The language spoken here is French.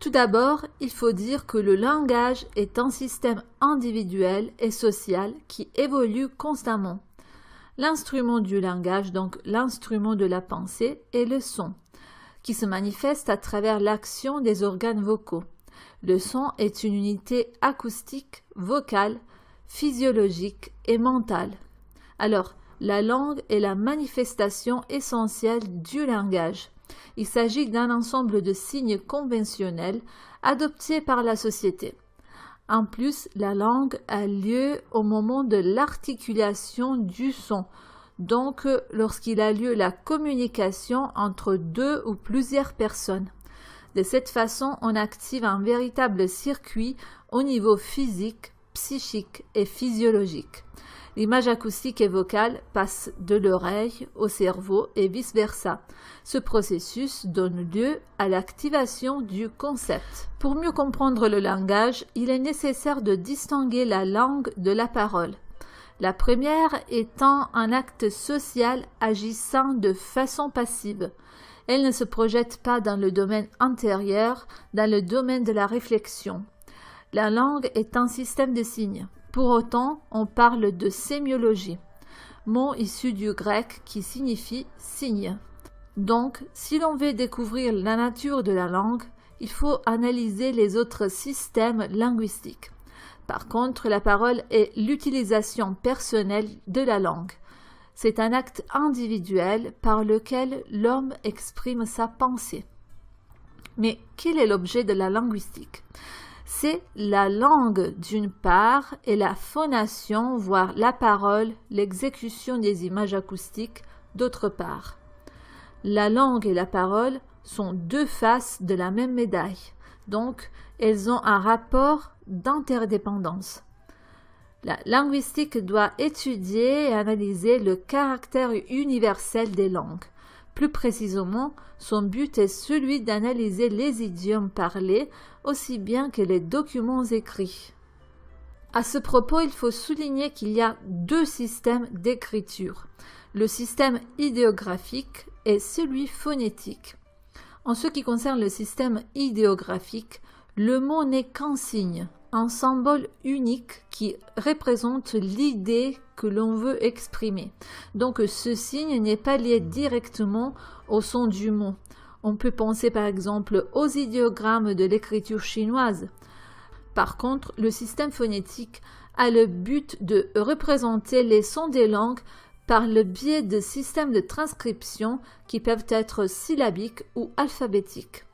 Tout d'abord, il faut dire que le langage est un système individuel et social qui évolue constamment. L'instrument du langage, donc l'instrument de la pensée, est le son, qui se manifeste à travers l'action des organes vocaux. Le son est une unité acoustique, vocale, physiologique et mentale. Alors, la langue est la manifestation essentielle du langage. Il s'agit d'un ensemble de signes conventionnels adoptés par la société. En plus, la langue a lieu au moment de l'articulation du son, donc lorsqu'il a lieu la communication entre deux ou plusieurs personnes. De cette façon, on active un véritable circuit au niveau physique, psychique et physiologique. L'image acoustique et vocale passe de l'oreille au cerveau et vice-versa. Ce processus donne lieu à l'activation du concept. Pour mieux comprendre le langage, il est nécessaire de distinguer la langue de la parole. La première étant un acte social agissant de façon passive. Elle ne se projette pas dans le domaine intérieur, dans le domaine de la réflexion. La langue est un système de signes. Pour autant, on parle de sémiologie, mot issu du grec qui signifie signe. Donc, si l'on veut découvrir la nature de la langue, il faut analyser les autres systèmes linguistiques. Par contre, la parole est l'utilisation personnelle de la langue. C'est un acte individuel par lequel l'homme exprime sa pensée. Mais quel est l'objet de la linguistique ? C'est la langue d'une part et la phonation, voire la parole, l'exécution des images acoustiques d'autre part. La langue et la parole sont deux faces de la même médaille, donc elles ont un rapport d'interdépendance. La linguistique doit étudier et analyser le caractère universel des langues. Plus précisément, son but est celui d'analyser les idiomes parlés aussi bien que les documents écrits. À ce propos, il faut souligner qu'il y a deux systèmes d'écriture, le système idéographique et celui phonétique. En ce qui concerne le système idéographique, le mot n'est qu'un signe, un symbole unique qui représente l'idée que l'on veut exprimer. Donc ce signe n'est pas lié directement au son du mot. On peut penser par exemple aux idéogrammes de l'écriture chinoise. Par contre, le système phonétique a le but de représenter les sons des langues par le biais de systèmes de transcription qui peuvent être syllabiques ou alphabétiques.